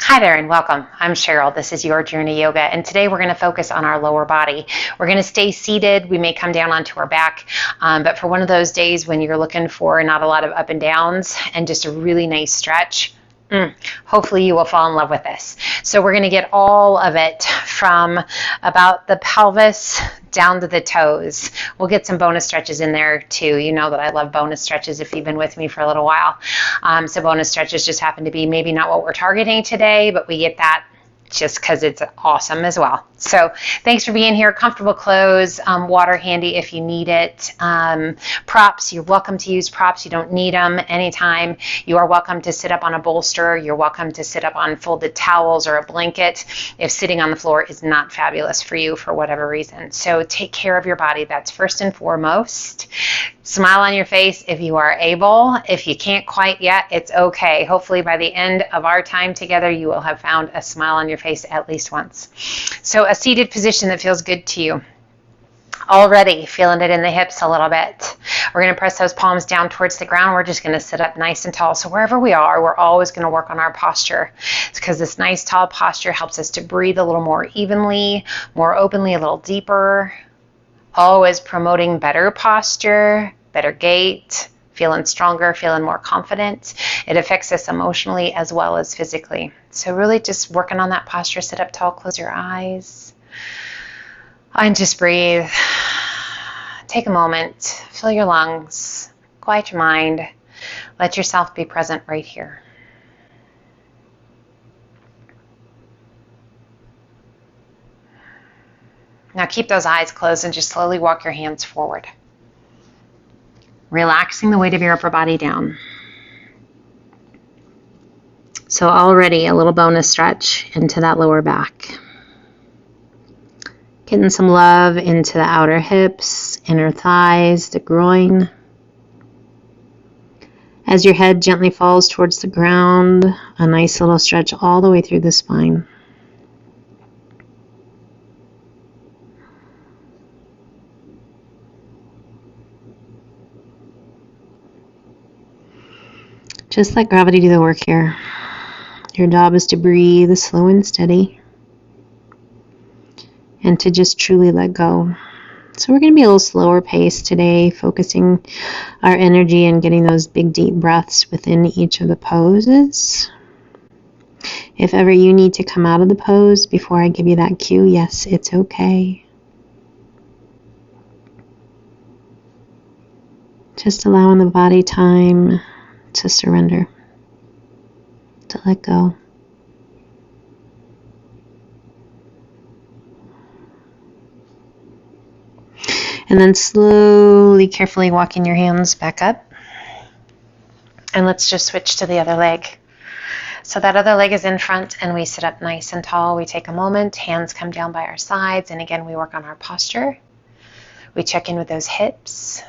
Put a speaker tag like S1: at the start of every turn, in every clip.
S1: Hi there and welcome. I'm Cheryl. This is Your Journey Yoga, and today we're going to focus on our lower body. We're going to stay seated. We may come down onto our back, but for one of those days when you're looking for not a lot of up and downs and just a really nice stretch, hopefully you will fall in love with this. So we're going to get all of it from about the pelvis down to the toes. We'll get some bonus stretches in there too. You know that I love bonus stretches if you've been with me for a little while. So bonus stretches just happen to be maybe not what we're targeting today, but we get that just because it's awesome as well. So thanks for being here. Comfortable clothes, water handy if you need it. Props, you're welcome to use props. You don't need them anytime. You are welcome to sit up on a bolster. You're welcome to sit up on folded towels or a blanket if sitting on the floor is not fabulous for you for whatever reason. So take care of your body. That's first and foremost. Smile on your face if you are able. If you can't quite yet, it's okay. Hopefully by the end of our time together, you will have found a smile on your face at least once. So a seated position that feels good to you. Already feeling it in the hips a little bit. We're going to press those palms down towards the ground. We're just going to sit up nice and tall. So wherever we are, we're always going to work on our posture. It's because this nice tall posture helps us to breathe a little more evenly, more openly, a little deeper. Always promoting better posture, better gait, feeling stronger, feeling more confident. It affects us emotionally as well as physically. So really just working on that posture. Sit up tall, close your eyes, and just breathe. Take a moment, fill your lungs, quiet your mind, let yourself be present right here. Now keep those eyes closed and just slowly walk your hands forward. Relaxing the weight of your upper body down. So already a little bonus stretch into that lower back. Getting some love into the outer hips, inner thighs, the groin. As your head gently falls towards the ground, a nice little stretch all the way through the spine. Just let gravity do the work here. Your job is to breathe slow and steady and to just truly let go. So we're going to be a little slower pace today, focusing our energy and getting those big deep breaths within each of the poses. If ever you need to come out of the pose before I give you that cue, yes, it's okay. Just allowing the body time to surrender, to let go. And then slowly, carefully walking your hands back up. And let's just switch to the other leg. So that other leg is in front and we sit up nice and tall. We take a moment, hands come down by our sides, and again we work on our posture. We check in with those hips,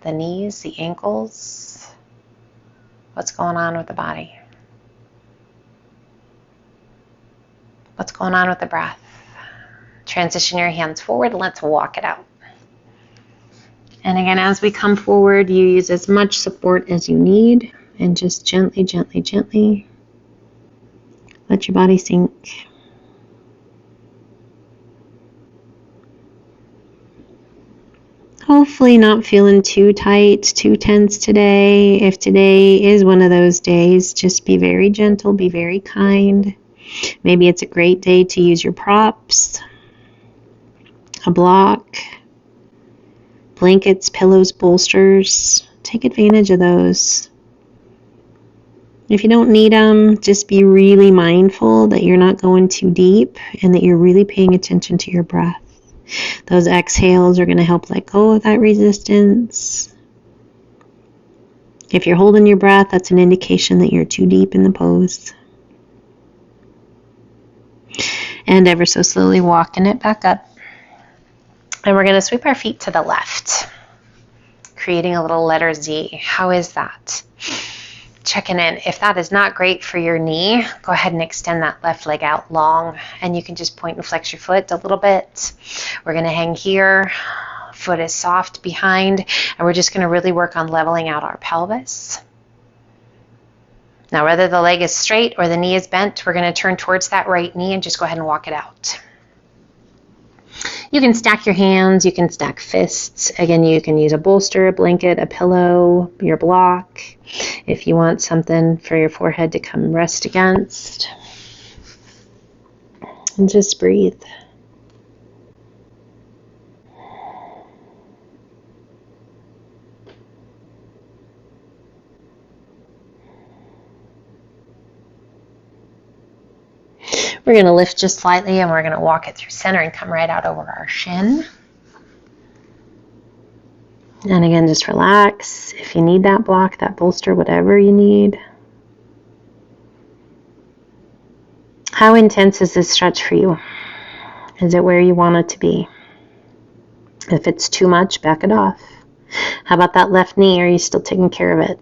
S1: the knees, the ankles. What's going on with the body? What's going on with the breath? Transition your hands forward and let's walk it out. And again, as we come forward, you use as much support as you need and just gently, gently, gently let your body sink. Hopefully not feeling too tight, too tense today. If today is one of those days, just be very gentle, be very kind. Maybe it's a great day to use your props, a block, blankets, pillows, bolsters. Take advantage of those. If you don't need them, just be really mindful that you're not going too deep and that you're really paying attention to your breath. Those exhales are going to help let go of that resistance. If you're holding your breath, that's an indication that you're too deep in the pose. And ever so slowly walking it back up. And we're going to sweep our feet to the left, creating a little letter Z. How is that? Checking in. If that is not great for your knee, go ahead and extend that left leg out long, and you can just point and flex your foot a little bit. We're going to hang here. Foot is soft behind, and we're just going to really work on leveling out our pelvis. Now, whether the leg is straight or the knee is bent, we're going to turn towards that right knee and just go ahead and walk it out. You can stack your hands, you can stack fists. Again, you can use a bolster, a blanket, a pillow, your block, if you want something for your forehead to come rest against. And just breathe. We're going to lift just slightly and we're going to walk it through center and come right out over our shin. And again, just relax. If you need that block, that bolster, whatever you need. How intense is this stretch for you? Is it where you want it to be? If it's too much, back it off. How about that left knee? Are you still taking care of it?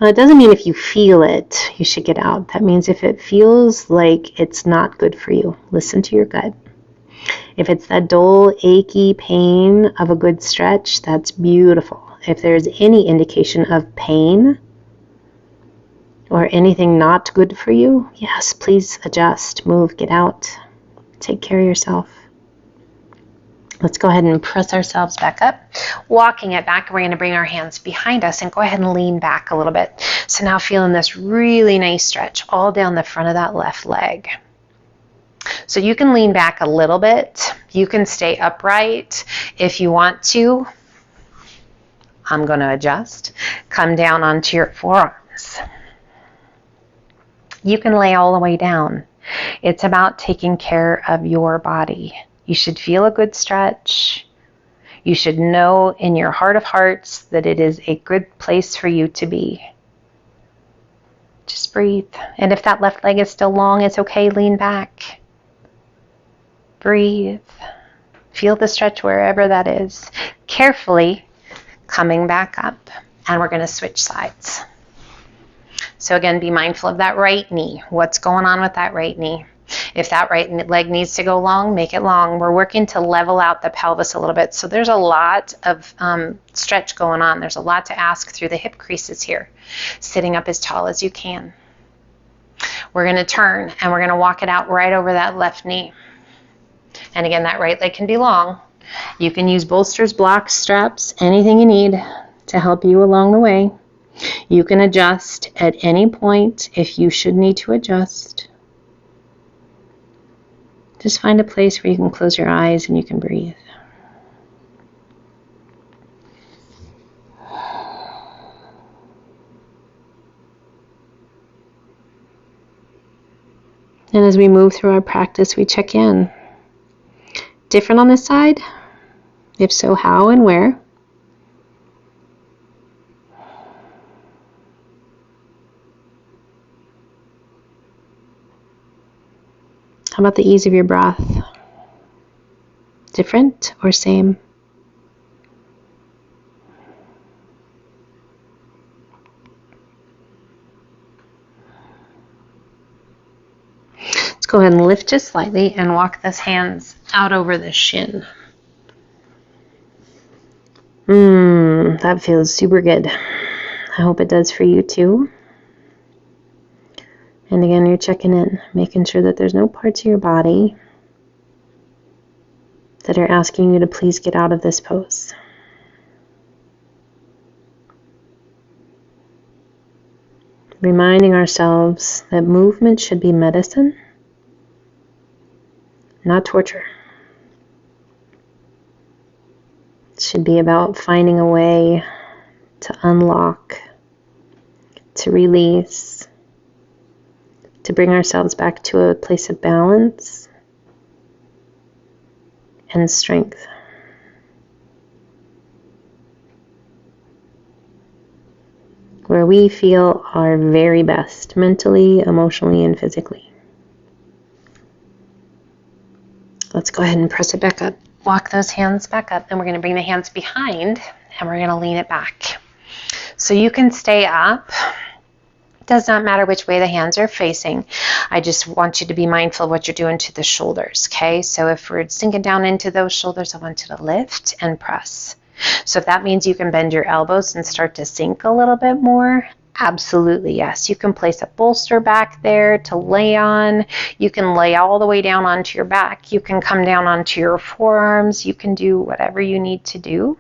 S1: Well, it doesn't mean if you feel it, you should get out. That means if it feels like it's not good for you, listen to your gut. If it's that dull, achy pain of a good stretch, that's beautiful. If there's any indication of pain or anything not good for you, yes, please adjust, move, get out, take care of yourself. Let's go ahead and press ourselves back up. Walking it back, we're going to bring our hands behind us and go ahead and lean back a little bit. So now feeling this really nice stretch all down the front of that left leg. So you can lean back a little bit. You can stay upright if you want to. I'm going to adjust. Come down onto your forearms. You can lay all the way down. It's about taking care of your body. You should feel a good stretch. You should know in your heart of hearts that it is a good place for you to be. Just breathe. And if that left leg is still long, it's okay. Lean back. Breathe. Feel the stretch wherever that is. Carefully coming back up. And we're going to switch sides. So again, be mindful of that right knee. What's going on with that right knee? If that right leg needs to go long, make it long. We're working to level out the pelvis a little bit. So there's a lot of stretch going on. There's a lot to ask through the hip creases here. Sitting up as tall as you can. We're going to turn and we're going to walk it out right over that left knee. And again, that right leg can be long. You can use bolsters, blocks, straps, anything you need to help you along the way. You can adjust at any point if you should need to adjust. Just find a place where you can close your eyes and you can breathe. And as we move through our practice, we check in. Different on this side? If so, how and where? How about the ease of your breath? Different or same? Let's go ahead and lift just slightly and walk those hands out over the shin. That feels super good. I hope it does for you too. And again, you're checking in, making sure that there's no parts of your body that are asking you to please get out of this pose. Reminding ourselves that movement should be medicine, not torture. It should be about finding a way to unlock, to release, to bring ourselves back to a place of balance and strength. Where we feel our very best, mentally, emotionally, and physically. Let's go ahead and press it back up. Walk those hands back up, and we're going to bring the hands behind, and we're going to lean it back. So you can stay up. Does not matter which way the hands are facing. I just want you to be mindful of what you're doing to the shoulders, okay? So if we're sinking down into those shoulders, I want you to lift and press. So if that means you can bend your elbows and start to sink a little bit more, Absolutely, yes. You can place a bolster back there to lay on. You can lay all the way down onto your back. You can come down onto your forearms. You can do whatever you need to do.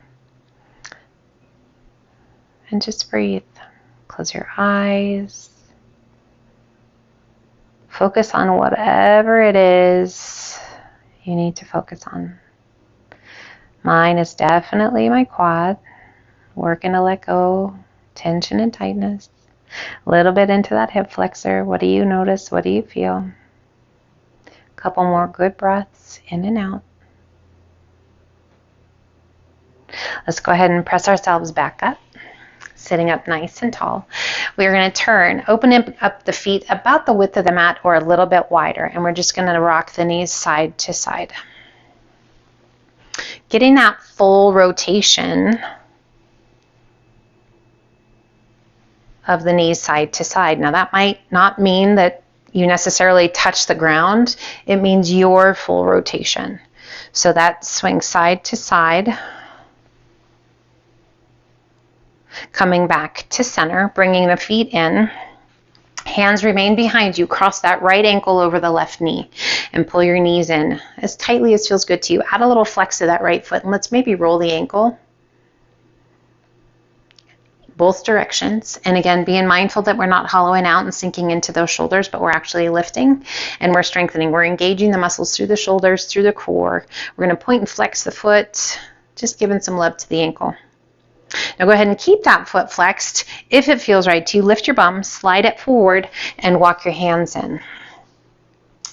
S1: And just breathe. Close your eyes. Focus on whatever it is you need to focus on. Mine is definitely my quad. Working to let go, tension and tightness. A little bit into that hip flexor. What do you notice? What do you feel? A couple more good breaths in and out. Let's go ahead and press ourselves back up. Sitting up nice and tall. We're going to turn, open up the feet about the width of the mat or a little bit wider, and we're just going to rock the knees side to side. Getting that full rotation of the knees side to side. Now that might not mean that you necessarily touch the ground. It means your full rotation. So that swing side to side. Coming back to center, bringing the feet in. Hands remain behind you. Cross that right ankle over the left knee and pull your knees in as tightly as feels good to you. Add a little flex to that right foot and let's maybe roll the ankle. Both directions. And again, being mindful that we're not hollowing out and sinking into those shoulders, but we're actually lifting and we're strengthening. We're engaging the muscles through the shoulders, through the core. We're going to point and flex the foot, just giving some love to the ankle. Now go ahead and keep that foot flexed. If it feels right to you, lift your bum, slide it forward, and walk your hands in.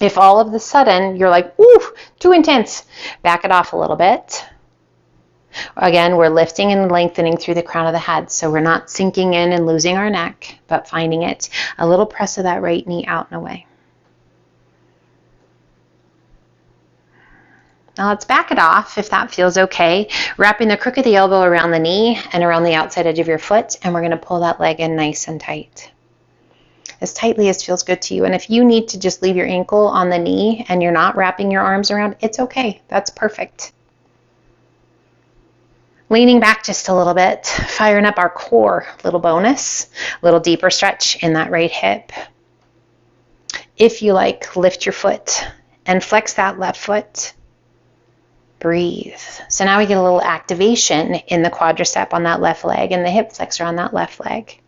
S1: If all of a sudden you're like, ooh, too intense, back it off a little bit. Again, we're lifting and lengthening through the crown of the head, so we're not sinking in and losing our neck, but finding it. A little press of that right knee out and away. Now let's back it off if that feels okay. Wrapping the crook of the elbow around the knee and around the outside edge of your foot, and we're going to pull that leg in nice and tight. As tightly as feels good to you. And if you need to just leave your ankle on the knee and you're not wrapping your arms around, it's okay. That's perfect. Leaning back just a little bit, firing up our core. Little bonus, little deeper stretch in that right hip. If you like, lift your foot and flex that left foot. Breathe. So now we get a little activation in the quadricep on that left leg and the hip flexor on that left leg.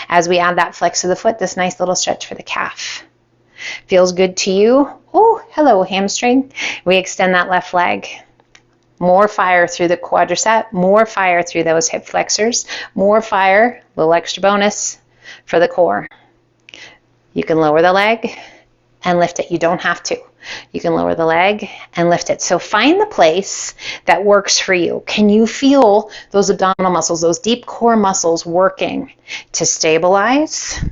S1: As we add that flex of the foot, this nice little stretch for the calf. Feels good to you? Oh, hello, hamstring. We extend that left leg. More fire through the quadricep, more fire through those hip flexors, more fire, little extra bonus for the core. You can lower the leg and lift it. You don't have to. You can lower the leg and lift it. So find the place that works for you. Can you feel those abdominal muscles, those deep core muscles working to stabilize?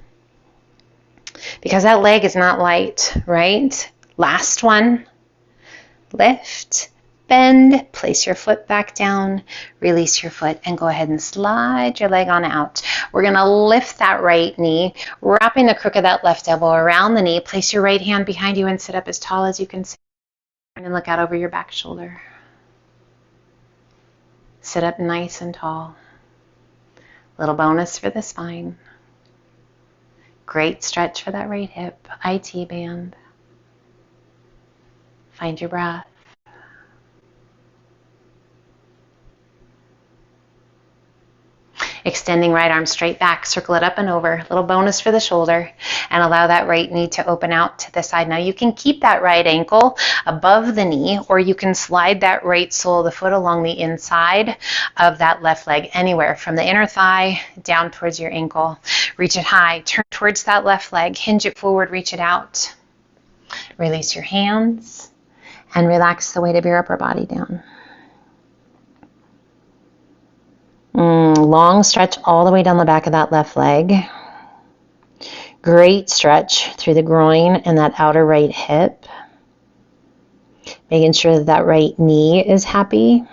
S1: Because that leg is not light, right? Last one. Lift, bend, place your foot back down, release your foot, and go ahead and slide your leg on out. We're going to lift that right knee, wrapping the crook of that left elbow around the knee. Place your right hand behind you and sit up as tall as you can sit. And look out over your back shoulder. Sit up nice and tall. Little bonus for the spine. Great stretch for that right hip. IT band. Find your breath. Extending right arm straight back, circle it up and over, little bonus for the shoulder, and allow that right knee to open out to the side. Now you can keep that right ankle above the knee, or you can slide that right sole of the foot along the inside of that left leg, anywhere from the inner thigh down towards your ankle. Reach it high, turn towards that left leg, hinge it forward, reach it out. Release your hands and relax the weight of your upper body down. Long stretch all the way down the back of that left leg. Great stretch through the groin and that outer right hip. Making sure that that right knee is happy.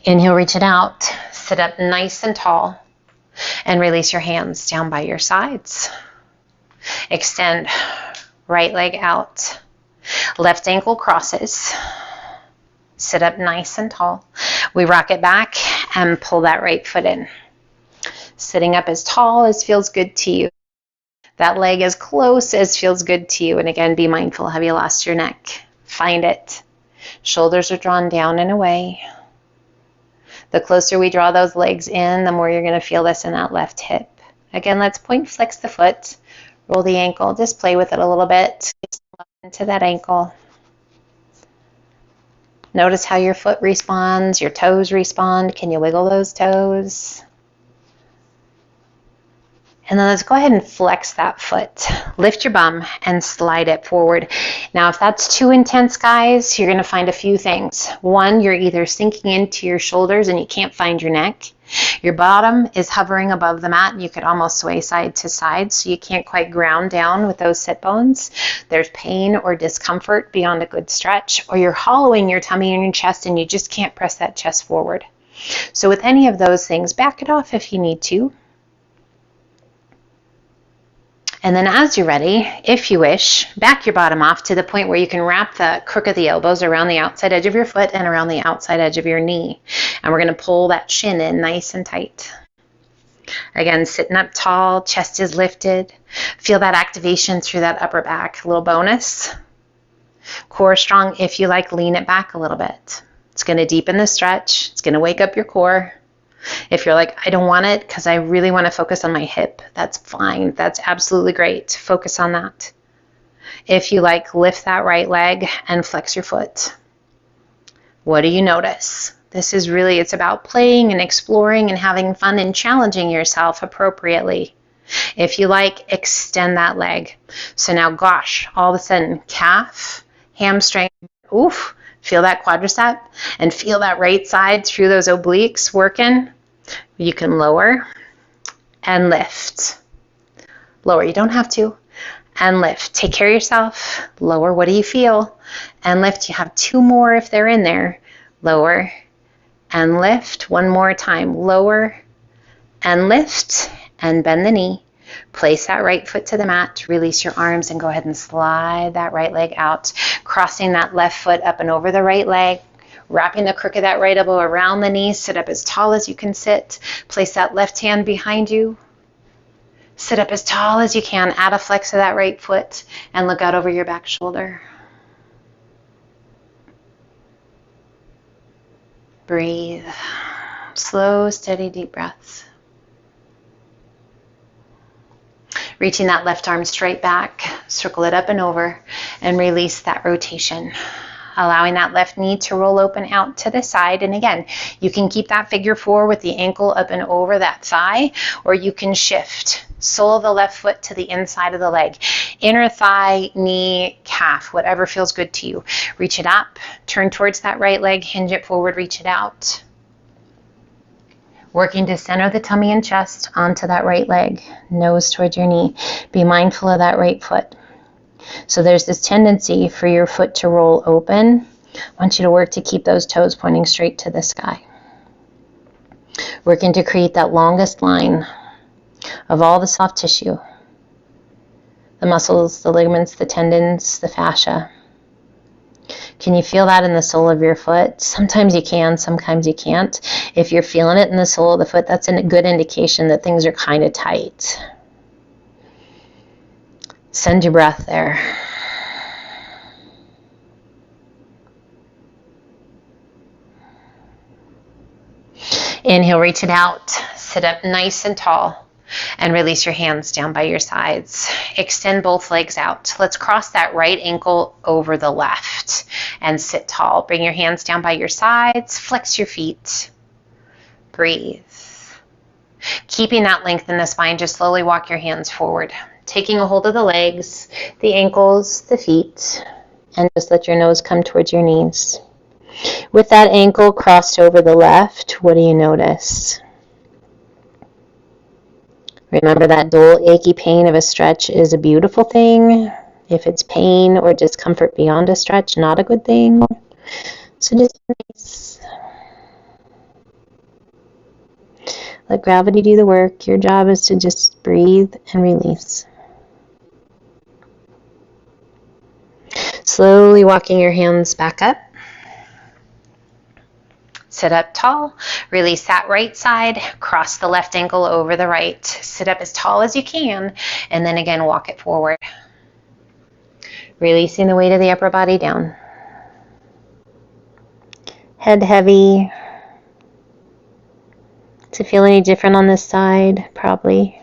S1: Inhale, reach it out. Sit up nice and tall. And release your hands down by your sides. Extend right leg out. Left ankle crosses. Sit up nice and tall. We rock it back and pull that right foot in. Sitting up as tall as feels good to you. That leg as close as feels good to you. And again, be mindful, have you lost your neck? Find it. Shoulders are drawn down and away. The closer we draw those legs in, the more you're going to feel this in that left hip. Again, let's point flex the foot. Roll the ankle. Just play with it a little bit. Into that ankle. Notice how your foot responds, your toes respond. Can you wiggle those toes? And then let's go ahead and flex that foot. Lift your bum and slide it forward. Now, if that's too intense, guys, you're going to find a few things. One, you're either sinking into your shoulders and you can't find your neck. Your bottom is hovering above the mat and you could almost sway side to side, so you can't quite ground down with those sit bones. There's pain or discomfort beyond a good stretch, or you're hollowing your tummy and your chest and you just can't press that chest forward. So with any of those things, back it off if you need to. And then as you're ready, if you wish, back your bottom off to the point where you can wrap the crook of the elbows around the outside edge of your foot and around the outside edge of your knee. And we're going to pull that shin in nice and tight. Again, sitting up tall, chest is lifted. Feel that activation through that upper back. A little bonus. Core strong. If you like, lean it back a little bit. It's going to deepen the stretch. It's going to wake up your core. If you're like, I don't want it because I really want to focus on my hip, that's fine. That's absolutely great. Focus on that. If you like, lift that right leg and flex your foot. What do you notice? This is really, it's about playing and exploring and having fun and challenging yourself appropriately. If you like, extend that leg. So now, gosh, all of a sudden, calf, hamstring, oof. Feel that quadricep and feel that right side through those obliques working. You can lower and lift. Lower, you don't have to. And lift. Take care of yourself. Lower, what do you feel? And lift. You have two more if they're in there. Lower and lift. One more time. Lower and lift and bend the knee. Place that right foot to the mat, release your arms, and go ahead and slide that right leg out, crossing that left foot up and over the right leg, wrapping the crook of that right elbow around the knee. Sit up as tall as you can sit. Place that left hand behind you. Sit up as tall as you can. Add a flex of that right foot and look out over your back shoulder. Breathe. Slow, steady, deep breaths. Reaching that left arm straight back, circle it up and over, and release that rotation. Allowing that left knee to roll open out to the side. And again, you can keep that figure four with the ankle up and over that thigh, or you can shift. Sole of the left foot to the inside of the leg. Inner thigh, knee, calf, whatever feels good to you. Reach it up, turn towards that right leg, hinge it forward, reach it out. Working to center the tummy and chest onto that right leg, nose towards your knee. Be mindful of that right foot. So there's this tendency for your foot to roll open. I want you to work to keep those toes pointing straight to the sky. Working to create that longest line of all the soft tissue. The muscles, the ligaments, the tendons, the fascia. Can you feel that in the sole of your foot? Sometimes you can, sometimes you can't. If you're feeling it in the sole of the foot, that's a good indication that things are kind of tight. Send your breath there. Inhale, reach it out. Sit up nice and tall. And release your hands down by your sides. Extend both legs out. Let's cross that right ankle over the left and sit tall. Bring your hands down by your sides. Flex your feet. Breathe. Keeping that length in the spine, just slowly walk your hands forward. Taking a hold of the legs, the ankles, the feet, and just let your nose come towards your knees. With that ankle crossed over the left, what do you notice? Remember that dull, achy pain of a stretch is a beautiful thing. If it's pain or discomfort beyond a stretch, not a good thing. So just release. Let gravity do the work. Your job is to just breathe and release. Slowly walking your hands back up. Sit up tall, release that right side, cross the left ankle over the right. Sit up as tall as you can, and then again, walk it forward. Releasing the weight of the upper body down. Head heavy. Does it feel any different on this side? Probably.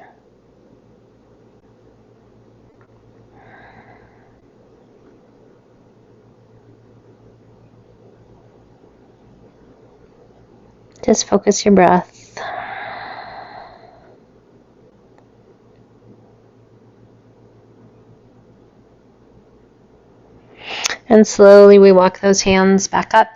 S1: Just focus your breath. And slowly we walk those hands back up.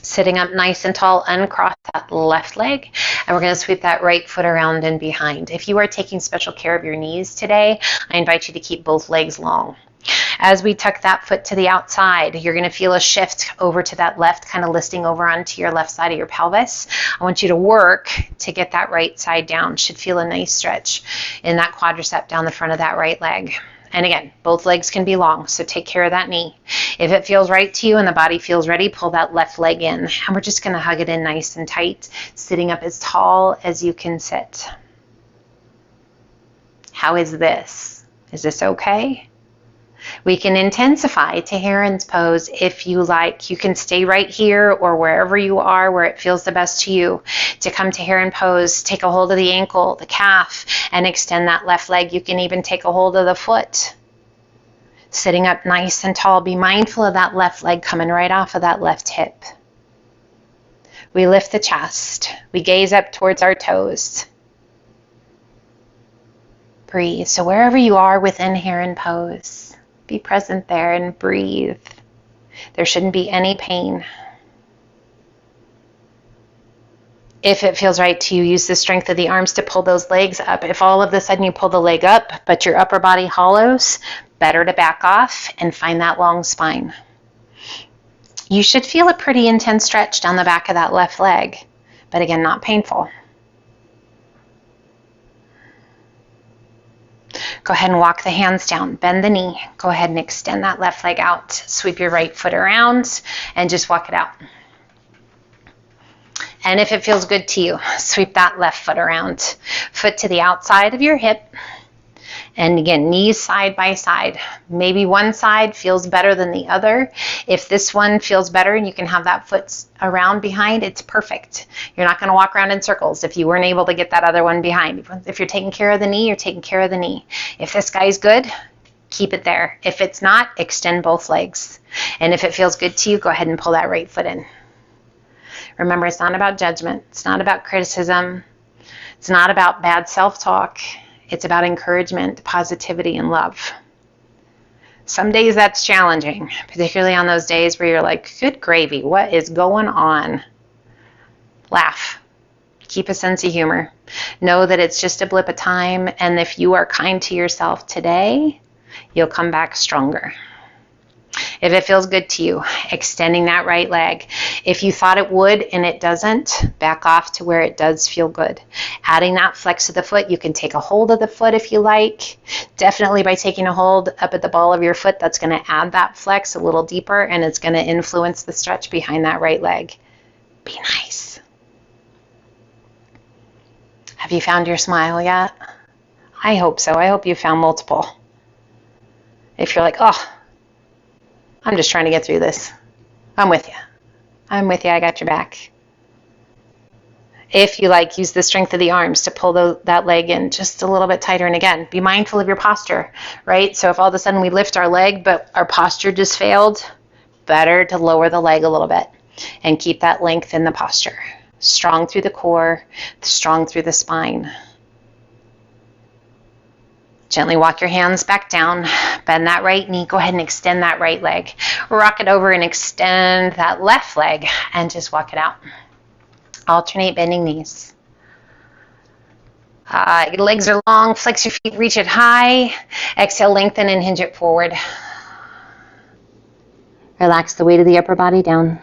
S1: Sitting up nice and tall, uncross that left leg, and we're going to sweep that right foot around and behind. If you are taking special care of your knees today, I invite you to keep both legs long. As we tuck that foot to the outside, you're going to feel a shift over to that left, kind of listing over onto your left side of your pelvis. I want you to work to get that right side down. Should feel a nice stretch in that quadricep down the front of that right leg. And again, both legs can be long, so take care of that knee. If it feels right to you and the body feels ready, pull that left leg in. And we're just going to hug it in nice and tight, sitting up as tall as you can sit. How is this? Is this okay? We can intensify to Heron's pose if you like. You can stay right here or wherever you are where it feels the best to you. To come to Heron pose, take a hold of the ankle, the calf, and extend that left leg. You can even take a hold of the foot. Sitting up nice and tall, be mindful of that left leg coming right off of that left hip. We lift the chest. We gaze up towards our toes. Breathe. So wherever you are within Heron pose, be present there and breathe. There shouldn't be any pain. If it feels right to you, use the strength of the arms to pull those legs up. If all of a sudden you pull the leg up, but your upper body hollows, better to back off and find that long spine. You should feel a pretty intense stretch down the back of that left leg, but again, not painful. Go ahead and walk the hands down, bend the knee. Go ahead and extend that left leg out. Sweep your right foot around and just walk it out. And if it feels good to you, sweep that left foot around. Foot to the outside of your hip. And again, knees side by side. Maybe one side feels better than the other. If this one feels better and you can have that foot around behind, it's perfect. You're not going to walk around in circles if you weren't able to get that other one behind. If you're taking care of the knee, you're taking care of the knee. If this guy's good, keep it there. If it's not, extend both legs. And if it feels good to you, go ahead and pull that right foot in. Remember, it's not about judgment. It's not about criticism. It's not about bad self-talk. It's about encouragement, positivity, and love. Some days that's challenging, particularly on those days where you're like, good gravy, what is going on? Laugh. Keep a sense of humor. Know that it's just a blip of time, and if you are kind to yourself today, you'll come back stronger. If it feels good to you, extending that right leg. If you thought it would and it doesn't, back off to where it does feel good. Adding that flex of the foot, you can take a hold of the foot if you like. Definitely by taking a hold up at the ball of your foot, that's going to add that flex a little deeper and it's going to influence the stretch behind that right leg. Be nice. Have you found your smile yet? I hope so. I hope you found multiple. If you're like, oh, I'm just trying to get through this, I'm with you. I'm with you. I got your back. If you like, use the strength of the arms to pull that leg in just a little bit tighter. And again, be mindful of your posture, right? So if all of a sudden we lift our leg, but our posture just failed, better to lower the leg a little bit and keep that length in the posture. Strong through the core, strong through the spine. Gently walk your hands back down, bend that right knee, go ahead and extend that right leg. Rock it over and extend that left leg and just walk it out. Alternate bending knees. Your legs are long, flex your feet, reach it high. Exhale, lengthen and hinge it forward. Relax the weight of the upper body down.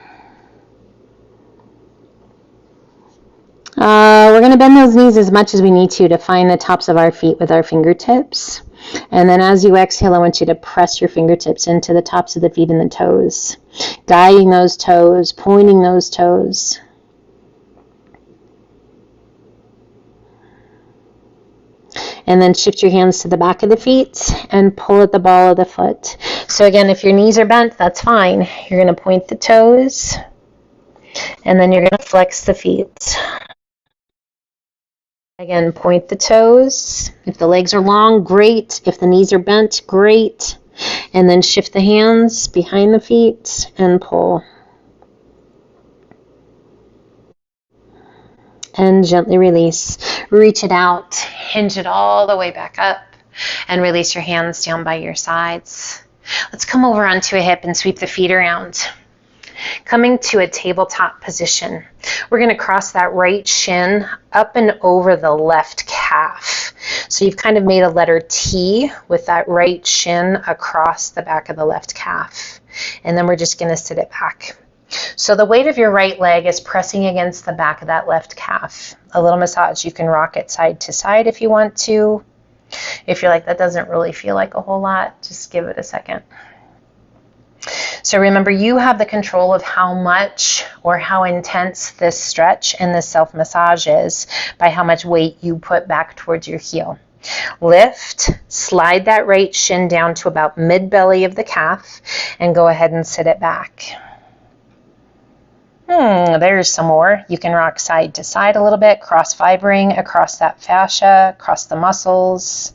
S1: We're going to bend those knees as much as we need to find the tops of our feet with our fingertips. And then as you exhale, I want you to press your fingertips into the tops of the feet and the toes, guiding those toes, pointing those toes. And then shift your hands to the back of the feet and pull at the ball of the foot. So again, if your knees are bent, that's fine. You're going to point the toes, and then you're going to flex the feet. Again, point the toes. If the legs are long, great. If the knees are bent, great. And then shift the hands behind the feet and pull. And gently release. Reach it out, hinge it all the way back up, and release your hands down by your sides. Let's come over onto a hip and sweep the feet around. Coming to a tabletop position, we're going to cross that right shin up and over the left calf. So you've kind of made a letter T with that right shin across the back of the left calf. And then we're just going to sit it back. So the weight of your right leg is pressing against the back of that left calf. A little massage. You can rock it side to side if you want to. If you're like, that doesn't really feel like a whole lot, just give it a second. So remember, you have the control of how much or how intense this stretch and this self-massage is by how much weight you put back towards your heel. Lift, slide that right shin down to about mid-belly of the calf, and go ahead and sit it back. There's some more. You can rock side to side a little bit, cross-fibering across that fascia, across the muscles.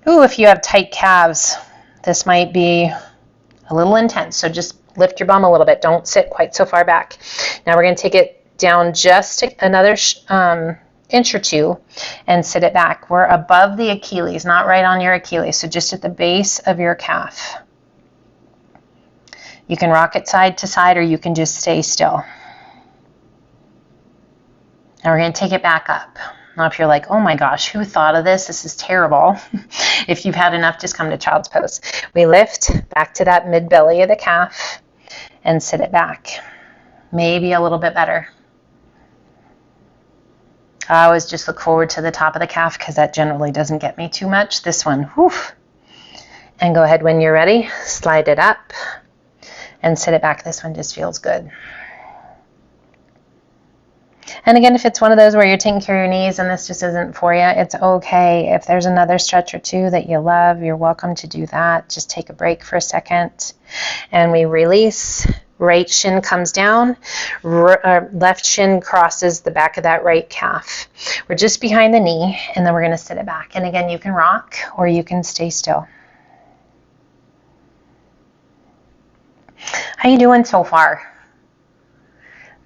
S1: Ooh, if you have tight calves, this might be a little intense, so just lift your bum a little bit. Don't sit quite so far back. Now we're going to take it down just another inch or two and sit it back. We're above the Achilles, not right on your Achilles, so just at the base of your calf. You can rock it side to side, or you can just stay still. Now we're going to take it back up. Now if you're like, oh my gosh, who thought of this? This is terrible. If you've had enough, just come to child's pose. We lift back to that mid-belly of the calf and sit it back. Maybe a little bit better. I always just look forward to the top of the calf because that generally doesn't get me too much. This one, whew. And go ahead when you're ready, slide it up and sit it back. This one just feels good. And again, if it's one of those where you're taking care of your knees and this just isn't for you, it's okay. If there's another stretch or two that you love, you're welcome to do that. Just take a break for a second. And we release. Right shin comes down. Left shin crosses the back of that right calf. We're just behind the knee, and then we're going to sit it back. And again, you can rock or you can stay still. How you doing so far?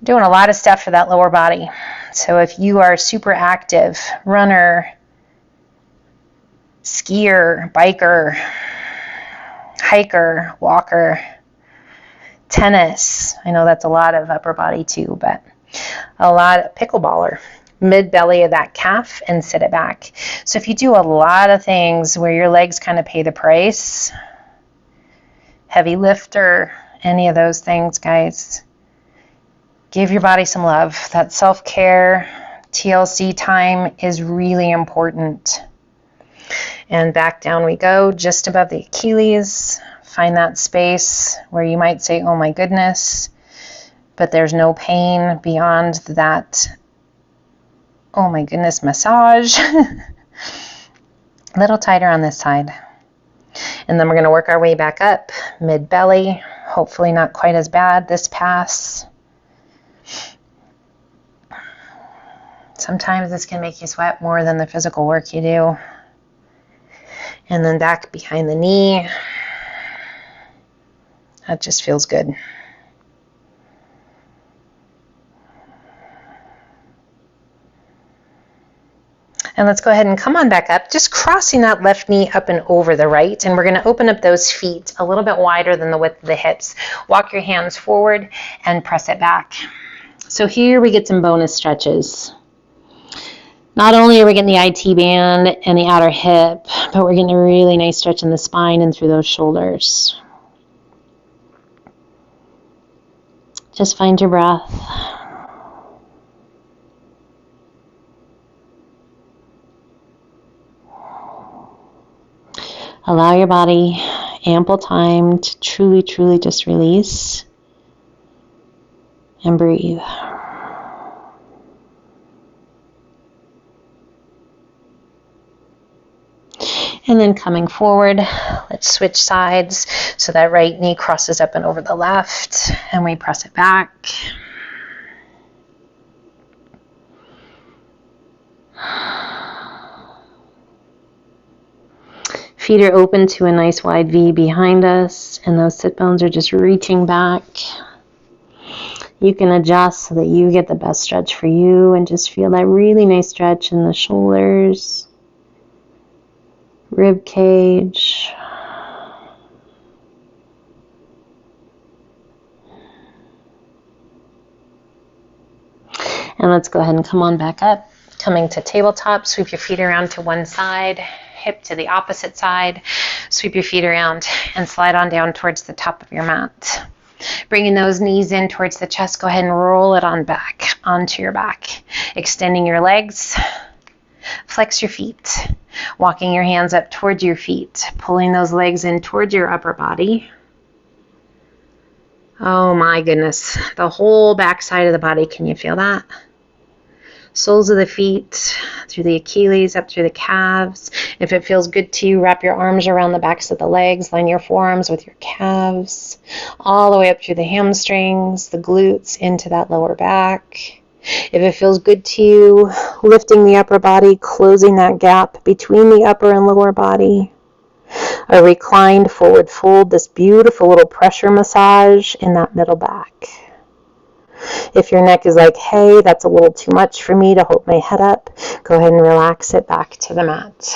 S1: Doing a lot of stuff for that lower body. So if you are super active, runner, skier, biker, hiker, walker, tennis, I know that's a lot of upper body too, but a lot of pickleballer, mid-belly of that calf and sit it back. So if you do a lot of things where your legs kind of pay the price, heavy lifter, any of those things, guys, give your body some love. That self-care, TLC time is really important. And back down we go, just above the Achilles. Find that space where you might say, oh my goodness, but there's no pain beyond that, oh my goodness, massage. A little tighter on this side. And then we're going to work our way back up, mid-belly. Hopefully not quite as bad this pass. Sometimes this can make you sweat more than the physical work you do. And then back behind the knee. That just feels good. And let's go ahead and come on back up, just crossing that left knee up and over the right. And we're going to open up those feet a little bit wider than the width of the hips. Walk your hands forward and press it back. So here we get some bonus stretches. Not only are we getting the IT band and the outer hip, but we're getting a really nice stretch in the spine and through those shoulders. Just find your breath. Allow your body ample time to truly, truly just release and breathe. And then coming forward, let's switch sides so that right knee crosses up and over the left, and we press it back. Feet are open to a nice wide V behind us, and those sit bones are just reaching back. You can adjust so that you get the best stretch for you, and just feel that really nice stretch in the shoulders, rib cage. And let's go ahead and come on back up. Coming to tabletop, sweep your feet around to one side, hip to the opposite side, sweep your feet around and slide on down towards the top of your mat. Bringing those knees in towards the chest, go ahead and roll it on back, onto your back. Extending your legs, flex your feet, walking your hands up towards your feet, pulling those legs in towards your upper body. Oh my goodness, the whole back side of the body, can you feel that? Soles of the feet, through the Achilles, up through the calves. If it feels good to you, wrap your arms around the backs of the legs, line your forearms with your calves, all the way up through the hamstrings, the glutes, into that lower back. If it feels good to you, lifting the upper body, closing that gap between the upper and lower body. A reclined forward fold, this beautiful little pressure massage in that middle back. If your neck is like, hey, that's a little too much for me to hold my head up, go ahead and relax it back to the mat.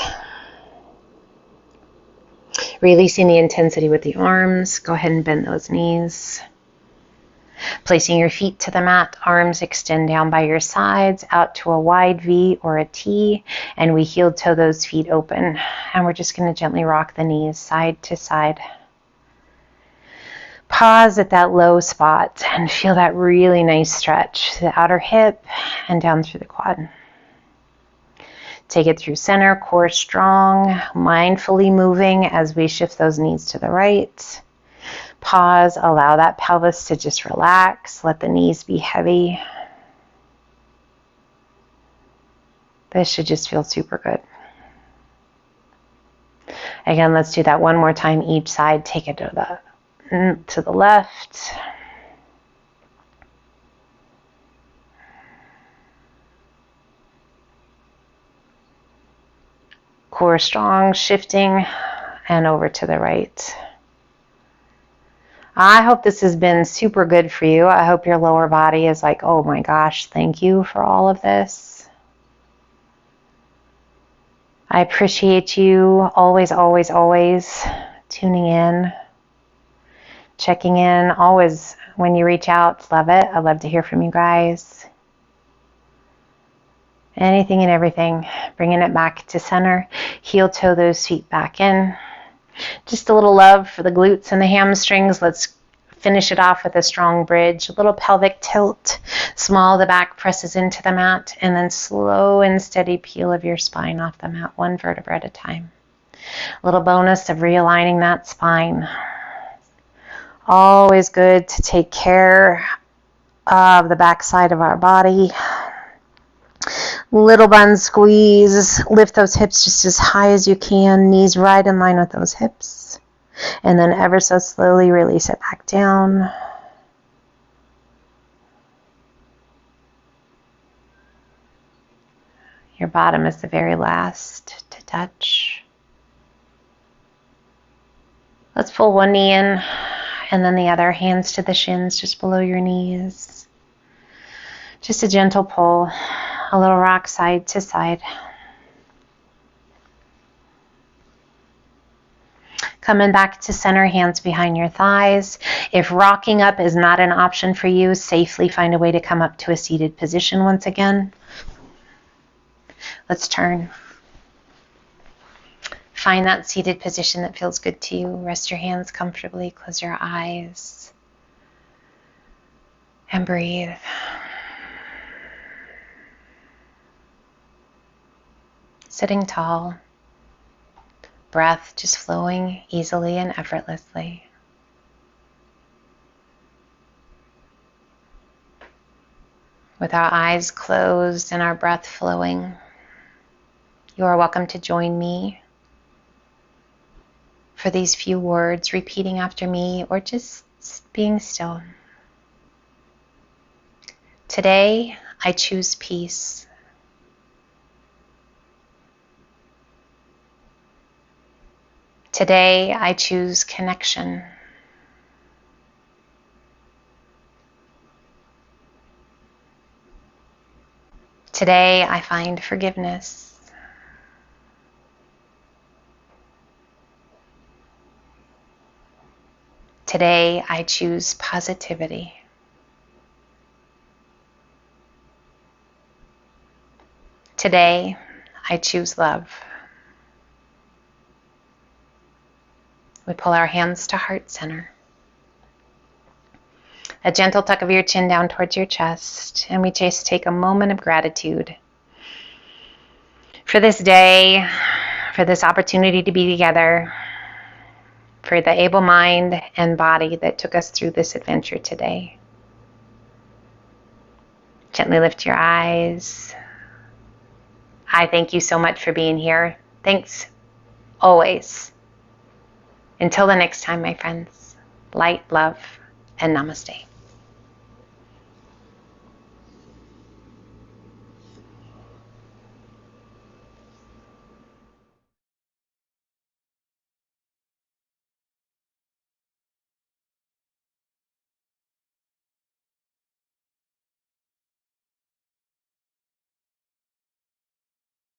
S1: Releasing the intensity with the arms, go ahead and bend those knees. Placing your feet to the mat, arms extend down by your sides, out to a wide V or a T, and we heel toe those feet open. And we're just going to gently rock the knees side to side. Pause at that low spot and feel that really nice stretch to the outer hip and down through the quad. Take it through center, core strong, mindfully moving as we shift those knees to the right. Pause, allow that pelvis to just relax, let the knees be heavy. This should just feel super good. Again, let's do that one more time each side. Take it to the left. Core strong, shifting, and over to the right. I hope this has been super good for you. I hope your lower body is like, oh my gosh, thank you for all of this. I appreciate you always, always, always tuning in, checking in, always when you reach out. Love it. I love to hear from you guys. Anything and everything. Bringing it back to center. Heel toe those feet back in. Just a little love for the glutes and the hamstrings. Let's finish it off with a strong bridge. A little pelvic tilt. Small, the back presses into the mat. And then slow and steady peel of your spine off the mat, one vertebra at a time. A little bonus of realigning that spine. Always good to take care of the back side of our body. Little bun squeeze. Lift those hips just as high as you can. Knees right in line with those hips. And then ever so slowly release it back down. Your bottom is the very last to touch. Let's pull one knee in and then the other, hands to the shins just below your knees. Just a gentle pull, a little rock side to side. Coming back to center, hands behind your thighs. If rocking up is not an option for you, safely find a way to come up to a seated position once again. Let's turn. Find that seated position that feels good to you. Rest your hands comfortably, close your eyes, and breathe. Sitting tall. breath just flowing easily and effortlessly. With our eyes closed and our breath flowing, you are welcome to join me for these few words, repeating after me or just being still. Today, I choose peace. Today, I choose connection. Today, I find forgiveness. Today, I choose positivity. Today, I choose love. We pull our hands to heart center. A gentle tuck of your chin down towards your chest, and we just take a moment of gratitude for this day, for this opportunity to be together, for the able mind and body that took us through this adventure today. Gently lift your eyes. I thank you so much for being here. Thanks always. Until the next time, my friends, light, love, and namaste.